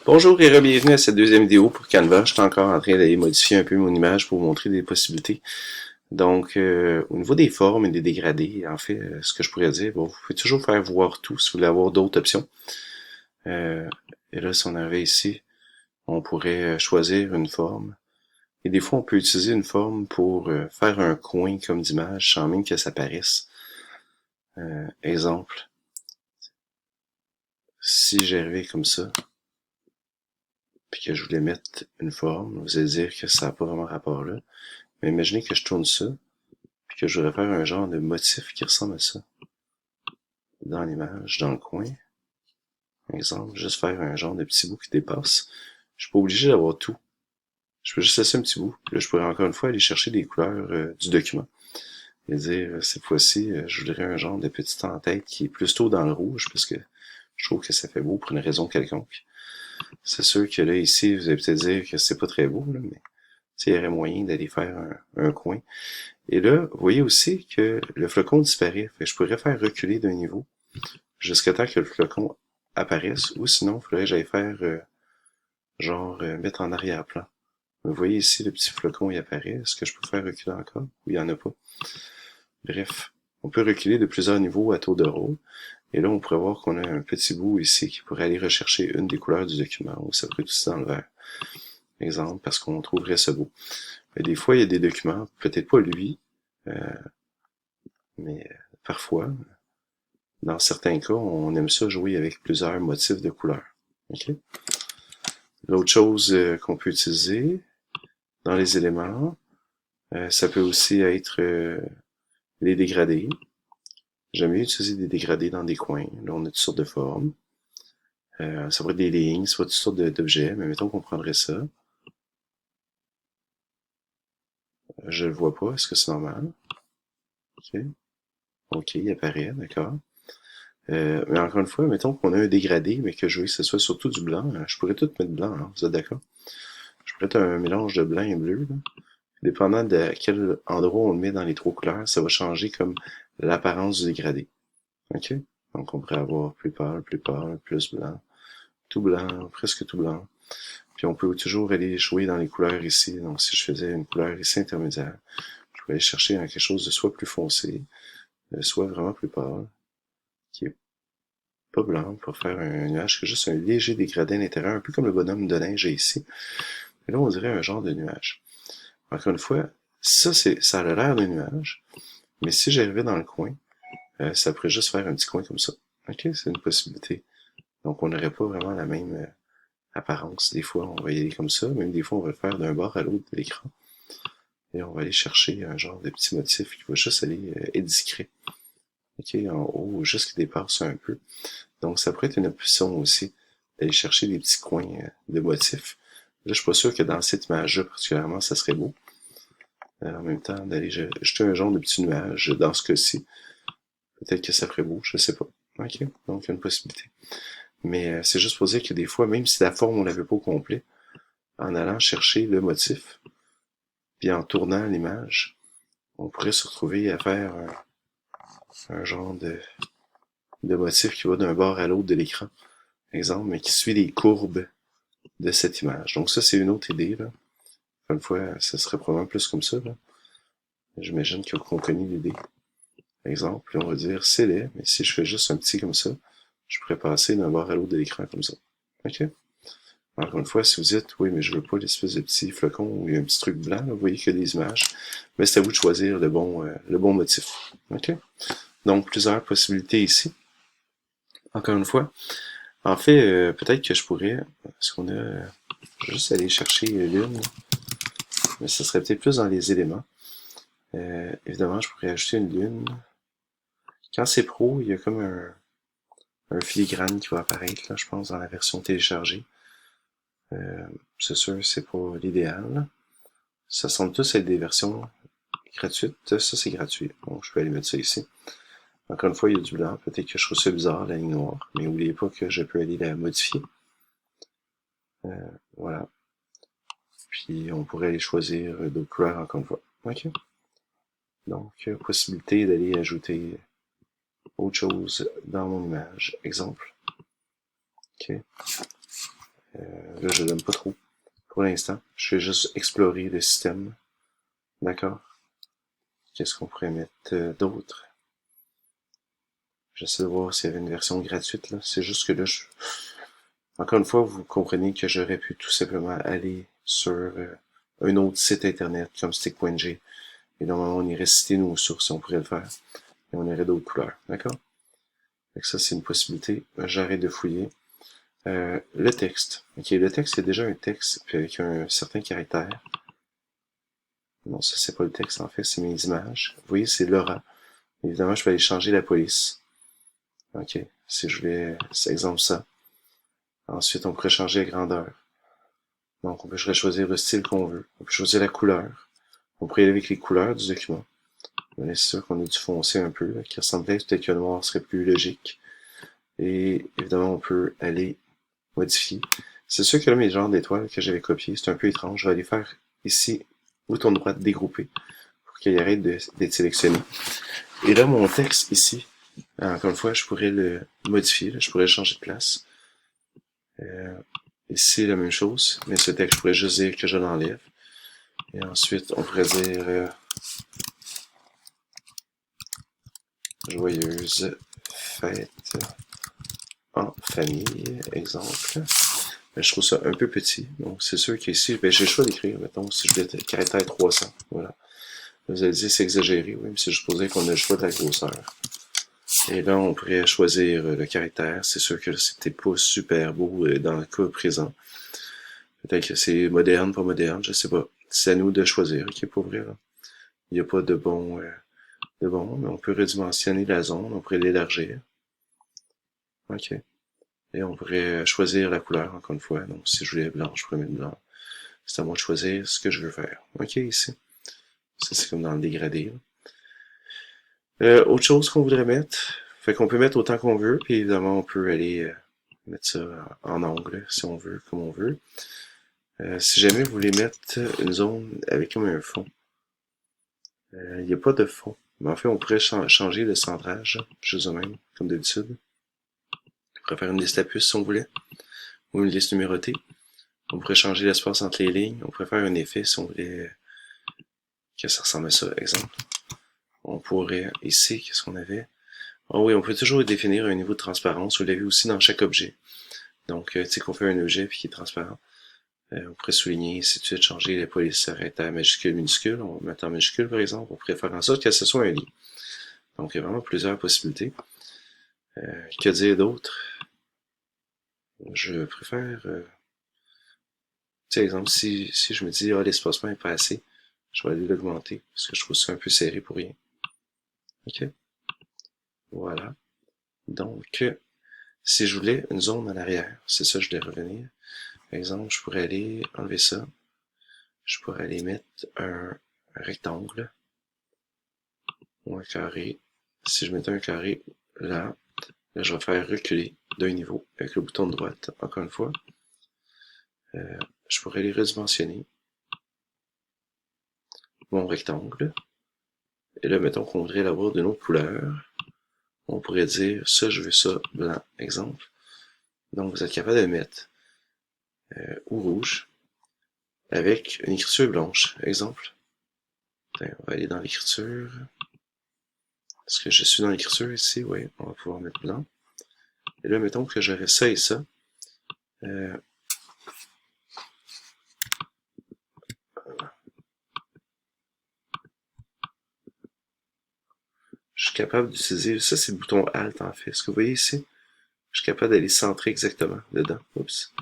Bonjour et bienvenue à cette deuxième vidéo pour Canva. Je suis encore en train d'aller modifier un peu mon image pour vous montrer des possibilités. Donc, au niveau des formes et des dégradés, en fait, ce que je pourrais dire, bon, vous pouvez toujours faire voir tout si vous voulez avoir d'autres options. Euh, et là, si on avait ici, on pourrait choisir une forme. Et des fois, on peut utiliser une forme pour faire un coin comme d'image sans même que ça apparaisse. Exemple, si j'arrivais comme ça, puis que je voulais mettre une forme, vous allez dire que ça n'a pas vraiment rapport là. Mais imaginez que je tourne ça, puis que je voudrais faire un genre de motif qui ressemble à ça. Dans l'image, dans le coin. Par exemple, juste faire un genre de petit bout qui dépasse. Je suis pas obligé d'avoir tout. Je peux juste laisser un petit bout. Puis là, je pourrais encore une fois aller chercher des couleurs du document. Et dire, cette fois-ci, je voudrais un genre de petite en-tête qui est plutôt dans le rouge, parce que je trouve que ça fait beau pour une raison quelconque. C'est sûr que là, ici, vous allez peut-être dire que c'est pas très beau, là, mais il y aurait moyen d'aller faire un coin. Et là, vous voyez aussi que le flocon disparaît. Fait que je pourrais faire reculer d'un niveau jusqu'à temps que le flocon apparaisse, ou sinon, il faudrait que j'aille faire, mettre en arrière-plan. Vous voyez ici, le petit flocon, il apparaît. Est-ce que je peux faire reculer encore, ou il n'y en a pas? Bref, on peut reculer de plusieurs niveaux à tour de rôle. Et là, on pourrait voir qu'on a un petit bout ici qui pourrait aller rechercher une des couleurs du document, ou ça pourrait être aussi dans le vert. Exemple, parce qu'on trouverait ce beau. Mais des fois, il y a des documents, peut-être pas lui, euh, mais parfois, dans certains cas, on aime ça jouer avec plusieurs motifs de couleurs. Okay? L'autre chose qu'on peut utiliser dans les éléments, ça peut aussi être les dégradés. J'aime mieux utiliser des dégradés dans des coins. Là, on a toutes sortes de formes. Ça pourrait être des lignes, ça pourrait être toutes sortes d'objets, mais mettons qu'on prendrait ça. Je le vois pas, est-ce que c'est normal? Ok, ok, il apparaît, d'accord. Mais encore une fois, mettons qu'on a un dégradé, mais que je veux que ce soit surtout du blanc. Je pourrais tout mettre blanc, hein, vous êtes d'accord? Je pourrais être un mélange de blanc et bleu, là. Dépendant de quel endroit on le met dans les trois couleurs, ça va changer comme l'apparence du dégradé. OK? Donc on pourrait avoir plus pâle, plus blanc, presque tout blanc. Puis on peut toujours aller jouer dans les couleurs ici. Donc si je faisais une couleur ici intermédiaire, je pourrais aller chercher quelque chose de soit plus foncé, soit vraiment plus pâle, qui est pas blanc, pour faire un nuage qui a juste un léger dégradé à l'intérieur, un peu comme le bonhomme de neige ici. Et là, on dirait un genre de nuage. Encore une fois, ça a l'air d'un nuage, mais si j'arrivais dans le coin, ça pourrait juste faire un petit coin comme ça. Ok, c'est une possibilité. Donc on n'aurait pas vraiment la même apparence. Des fois, on va y aller comme ça, même des fois, on va le faire d'un bord à l'autre de l'écran. Et on va aller chercher un genre de petit motif qui va juste aller être discret. Ok, en haut, juste qui dépasse un peu. Donc ça pourrait être une option aussi, d'aller chercher des petits coins de motifs. Là, je suis pas sûr que dans cette image-là, particulièrement, ça serait beau. En même temps, d'aller jeter un genre de petit nuage dans ce cas-ci. Peut-être que ça ferait beau, je sais pas. Ok, donc il y a une possibilité. Mais c'est juste pour dire que des fois, même si la forme on l'avait pas au complet, en allant chercher le motif, puis en tournant l'image, on pourrait se retrouver à faire un genre de motif qui va d'un bord à l'autre de l'écran, exemple, mais qui suit les courbes de cette image. Donc ça, c'est une autre idée, là. Une fois, ça serait probablement plus comme ça, là. J'imagine que vous comprenez l'idée. Exemple, on va dire c'est laid, mais si je fais juste un petit comme ça, je pourrais passer d'un bord à l'autre de l'écran comme ça. OK? Encore une fois, si vous dites, oui, mais je veux pas l'espèce de petit flocon où il y a un petit truc blanc, là, vous voyez qu'il y a des images, mais c'est à vous de choisir le bon motif. OK? Donc, plusieurs possibilités ici. Encore une fois, en fait, peut-être que je pourrais, parce qu'on a, je vais juste aller chercher l'une, mais ce serait peut-être plus dans les éléments. Évidemment, je pourrais ajouter une lune. Quand c'est pro, il y a comme un filigrane qui va apparaître, là, je pense, dans la version téléchargée. C'est sûr, c'est pas l'idéal. Ça semble tous être des versions gratuites. Ça, c'est gratuit. Donc, je peux aller mettre ça ici. Encore une fois, il y a du blanc. Peut-être que je trouve ça bizarre, la ligne noire. Mais n'oubliez pas que je peux aller la modifier. Voilà. Puis, on pourrait aller choisir d'autres couleurs encore une fois. OK. Donc, possibilité d'aller ajouter autre chose dans mon image. Exemple. OK. Là, je l'aime pas trop. Pour l'instant, je vais juste explorer le système. D'accord? Qu'est-ce qu'on pourrait mettre d'autre? J'essaie de voir s'il y avait une version gratuite, là. C'est juste que là, encore une fois, vous comprenez que j'aurais pu tout simplement aller sur un autre site internet comme Stick.g. Et normalement, on irait citer nos sources, on pourrait le faire. Et on aurait d'autres couleurs. D'accord? Donc ça, c'est une possibilité. J'arrête de fouiller. Le texte. Ok, le texte, c'est déjà un texte puis avec un certain caractère. Non, ça, c'est pas le texte, en fait, c'est mes images. Vous voyez, c'est Laura. Évidemment, je peux aller changer la police. Ok, si je voulais, c'est exemple ça. Ensuite, on pourrait changer la grandeur. Donc, on peut choisir le style qu'on veut. On peut choisir la couleur. On pourrait aller avec les couleurs du document. C'est sûr qu'on a du foncé un peu, là, qui ressemblerait, peut-être que le noir serait plus logique. Et évidemment, on peut aller modifier. C'est sûr que là, mes genres d'étoiles que j'avais copiés, c'est un peu étrange. Je vais aller faire ici, bouton droit, dégrouper, pour qu'il arrête d'être sélectionné. Et là, mon texte ici, encore une fois, je pourrais le modifier, là, je pourrais le changer de place. Ici, la même chose, mais ce texte, je pourrais juste dire que je l'enlève. Et ensuite, on pourrait dire joyeuse fête en famille, exemple. Mais je trouve ça un peu petit, donc c'est sûr qu'ici, ben, j'ai le choix d'écrire, mettons, si je voulais caractère 300, voilà. Vous allez dire c'est exagéré, oui, mais c'est juste pour dire qu'on a le choix de la grosseur. Et là, on pourrait choisir le caractère. C'est sûr que c'est peut-être pas super beau dans le cas présent. Peut-être que c'est moderne, pas moderne, je sais pas. C'est à nous de choisir, ok, pour vrai, là. Il n'y a pas de bon, mais on peut redimensionner la zone, on pourrait l'élargir. Ok. Et on pourrait choisir la couleur, encore une fois. Donc, si je voulais blanc, je pourrais mettre blanc. C'est à moi de choisir ce que je veux faire. Ok, ici. Ça, c'est comme dans le dégradé, là. Autre chose qu'on voudrait mettre, fait qu'on peut mettre autant qu'on veut, puis évidemment on peut aller mettre ça en angle si on veut, comme on veut. Si jamais vous voulez mettre une zone avec comme un fond, il n'y a pas de fond. Mais en fait, on pourrait changer le centrage, juste de même, comme d'habitude. On pourrait faire une liste à puces si on voulait, ou une liste numérotée. On pourrait changer l'espace entre les lignes. On pourrait faire un effet si on voulait que ça ressemble à ça, exemple. On pourrait, ici, qu'est-ce qu'on avait? Ah oui, on peut toujours définir un niveau de transparence. Vous l'avez aussi dans chaque objet. Donc, tu sais qu'on fait un objet puis qui est transparent. On pourrait souligner, si tu veux changer les polices s'arrête à majuscule, minuscule, on va mettre en majuscule par exemple, on pourrait faire en sorte que ce soit un lit. Donc il y a vraiment plusieurs possibilités. Que dire d'autre? Je préfère, tu sais, exemple, si je me dis, ah, l'espacement est pas assez, je vais aller l'augmenter, parce que je trouve ça un peu serré pour rien. Ok? Voilà. Donc, si je voulais une zone à l'arrière, c'est ça, je voulais revenir. Par exemple, je pourrais aller enlever ça. Je pourrais aller mettre un rectangle ou un carré. Si je mettais un carré là, je vais faire reculer d'un niveau avec le bouton de droite, encore une fois. Je pourrais les redimensionner. Mon rectangle. Et là, mettons qu'on voudrait l'avoir d'une autre couleur. On pourrait dire, ça, je veux ça blanc, exemple. Donc, vous êtes capable de le mettre ou rouge avec une écriture blanche, exemple. On va aller dans l'écriture. Est-ce que je suis dans l'écriture ici? Oui, on va pouvoir mettre blanc. Et là, mettons que j'aurais ça et ça. Euh, je suis capable d'utiliser, ça c'est le bouton Alt en fait. Ce que vous voyez ici, je suis capable d'aller centrer exactement dedans. Oups.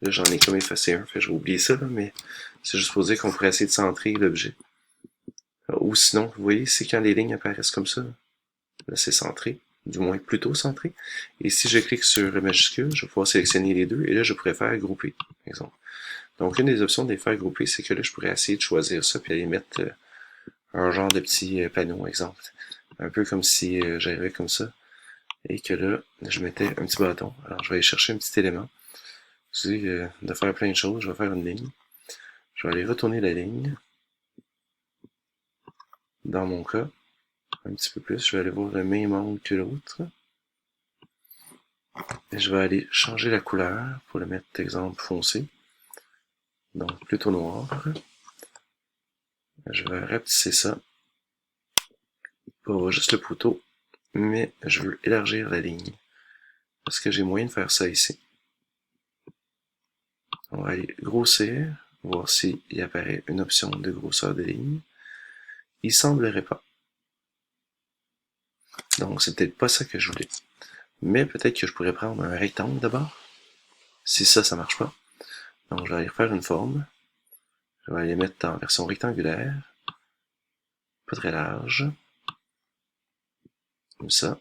Là, j'en ai comme effacé un, fait j'ai oublié ça, là, mais c'est juste pour dire qu'on pourrait essayer de centrer l'objet. Ou sinon, vous voyez ici, quand les lignes apparaissent comme ça, là c'est centré, du moins plutôt centré. Et si je clique sur majuscule, je vais pouvoir sélectionner les deux, et là je pourrais faire grouper, par exemple. Donc une des options de les faire grouper, c'est que là je pourrais essayer de choisir ça, puis aller mettre un genre de petit panneau, exemple. Un peu comme si j'arrivais comme ça, et que là, je mettais un petit bâton. Alors je vais aller chercher un petit élément. Je dis de faire plein de choses, je vais faire une ligne. Je vais aller retourner la ligne. Dans mon cas, un petit peu plus, je vais aller voir le même angle que l'autre. Et je vais aller changer la couleur pour le mettre, exemple, foncé. Donc, plutôt noir. Je vais rapetisser ça pour avoir juste le poteau, mais je veux élargir la ligne. Parce que j'ai moyen de faire ça ici. On va aller grossir, voir s'il apparaît une option de grosseur de ligne. Il semblerait pas. Donc, c'est peut-être pas ça que je voulais. Mais peut-être que je pourrais prendre un rectangle d'abord. Si ça marche pas. Donc, je vais aller refaire une forme. Je vais aller mettre en version rectangulaire. Pas très large. Comme ça.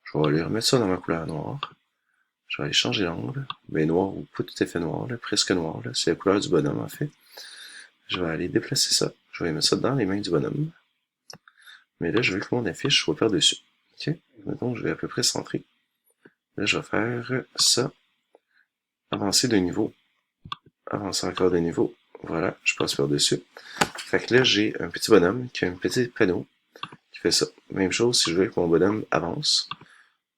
Je vais aller remettre ça dans ma couleur noire. Je vais aller changer l'angle. Ben noir ou pas tout à fait noir, là, presque noir. C'est la couleur du bonhomme en fait. Je vais aller déplacer ça. Je vais mettre ça dans les mains du bonhomme. Mais là, je veux que mon affiche soit par-dessus. Ok? Mettons, je vais à peu près centrer. Là, je vais faire ça. Avancer de niveau. Avancer encore de niveau. Voilà, je passe par-dessus. Fait que là, j'ai un petit bonhomme qui a un petit panneau qui fait ça. Même chose si je veux que mon bonhomme avance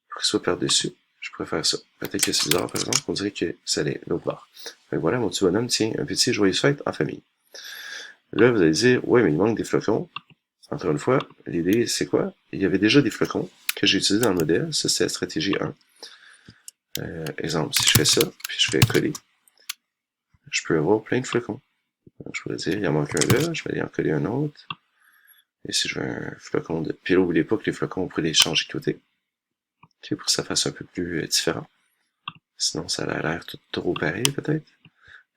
pour qu'il soit par-dessus. Je pourrais faire ça. Peut-être que c'est bizarre, par exemple, on dirait que ça allait l'autre bord. Fait que voilà, mon petit bonhomme tient un petit joyeux fête en famille. Là, vous allez dire, ouais, mais il manque des flocons. Encore une fois, l'idée, c'est quoi? Il y avait déjà des flocons que j'ai utilisés dans le modèle. Ça, c'est la stratégie 1. Exemple, si je fais ça, puis je fais coller, je peux avoir plein de flocons. Donc, je pourrais dire, il en manque un là, je vais aller en coller un autre. Et si je veux un flocon de... Puis là, n'oubliez pas que les flocons, on pourrait les changer de côté. Okay, pour que ça fasse un peu plus différent. Sinon, ça a l'air tout trop pareil, peut-être.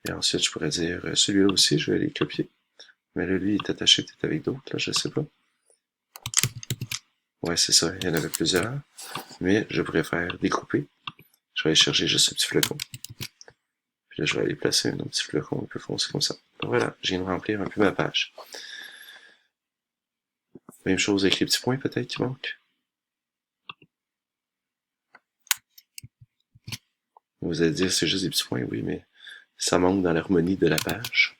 Et ensuite, je pourrais dire, celui-là aussi, je vais aller copier. Mais là, lui, il est attaché peut-être avec d'autres, là, je sais pas. Ouais, c'est ça, il y en avait plusieurs. Mais je pourrais faire découper. Je vais aller chercher juste ce petit flocon. Puis là, je vais aller placer un autre petit flocon un peu foncé comme ça. Donc voilà, je viens de remplir un peu ma page. Même chose avec les petits points peut-être qui manquent. Vous allez dire c'est juste des petits points, oui, mais ça manque dans l'harmonie de la page.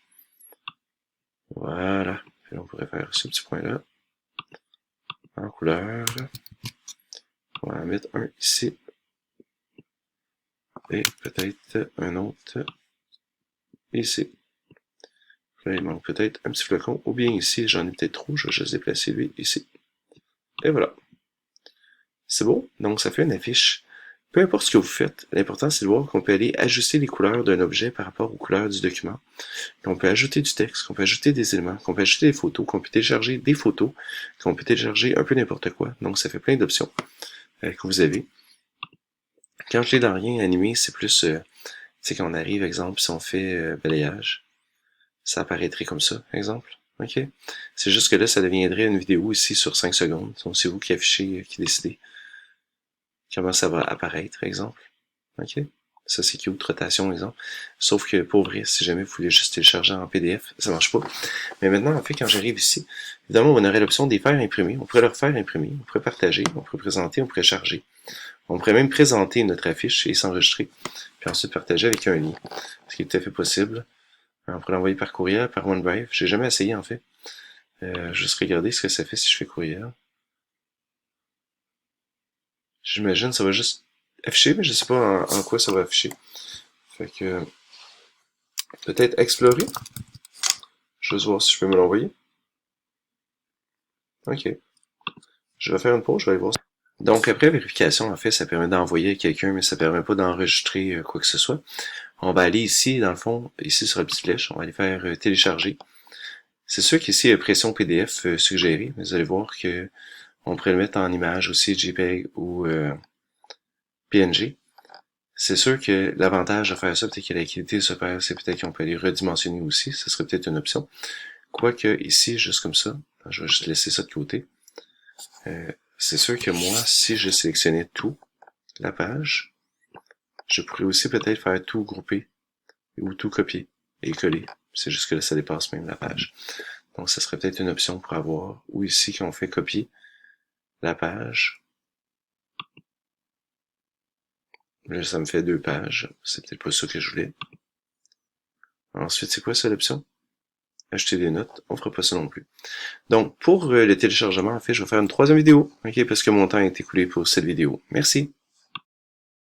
Voilà. Puis là, on pourrait faire ce petit point-là. En couleur. On va en mettre un ici. Et peut-être un autre ici. Là, il manque peut-être un petit flocon. Ou bien ici, j'en ai peut-être trop, je vais juste déplacer lui ici. Et voilà. C'est beau. Donc, ça fait une affiche. Peu importe ce que vous faites, l'important c'est de voir qu'on peut aller ajuster les couleurs d'un objet par rapport aux couleurs du document, qu'on peut ajouter du texte, qu'on peut ajouter des éléments, qu'on peut ajouter des photos, qu'on peut télécharger des photos, qu'on peut télécharger un peu n'importe quoi. Donc ça fait plein d'options que vous avez. Quand je l'ai dans rien animé, c'est plus, tu sais, quand on arrive, exemple, si on fait balayage, ça apparaîtrait comme ça, exemple. Ok. C'est juste que là, ça deviendrait une vidéo ici sur 5 secondes. Donc c'est vous qui affichez, qui décidez comment ça va apparaître, exemple. Ok? Ça, c'est cute, rotation, exemple. Sauf que, pour vrai, si jamais vous voulez juste télécharger en PDF, ça marche pas. Mais maintenant, en fait, quand j'arrive ici, évidemment, on aurait l'option de les faire imprimer. On pourrait leur faire imprimer, on pourrait partager, on pourrait présenter, on pourrait charger. On pourrait même présenter notre affiche et s'enregistrer. Puis ensuite partager avec un lien. Ce qui est tout à fait possible. On pourrait l'envoyer par courriel, par OneDrive. J'ai jamais essayé, en fait. Juste regarder ce que ça fait si je fais courriel. J'imagine que ça va juste afficher, mais je sais pas en quoi ça va afficher. Fait que peut-être explorer. Je vais voir si je peux me l'envoyer. Ok. Je vais faire une pause, je vais aller voir. Donc après vérification, en fait, ça permet d'envoyer à quelqu'un, mais ça permet pas d'enregistrer quoi que ce soit. On va aller ici, dans le fond, ici sur la petite flèche, on va aller faire télécharger. C'est sûr qu'ici, il y a pression PDF suggérée, mais vous allez voir que on pourrait le mettre en image aussi, JPEG ou PNG. C'est sûr que l'avantage de faire ça, peut-être que la qualité se perd, c'est peut-être qu'on peut les redimensionner aussi, ça serait peut-être une option. Quoique ici, juste comme ça, je vais juste laisser ça de côté. C'est sûr que moi, si je sélectionnais tout, la page, je pourrais aussi peut-être faire tout grouper ou tout copier et coller. C'est juste que là, ça dépasse même la page. Donc, ça serait peut-être une option pour avoir. Ou ici, quand on fait copier la page, là, ça me fait 2 pages. C'est peut-être pas ça que je voulais. Ensuite, c'est quoi ça l'option? Acheter des notes, on fera pas ça non plus. Donc, pour le téléchargement, en fait, je vais faire une 3e vidéo, ok, parce que mon temps est écoulé pour cette vidéo. Merci.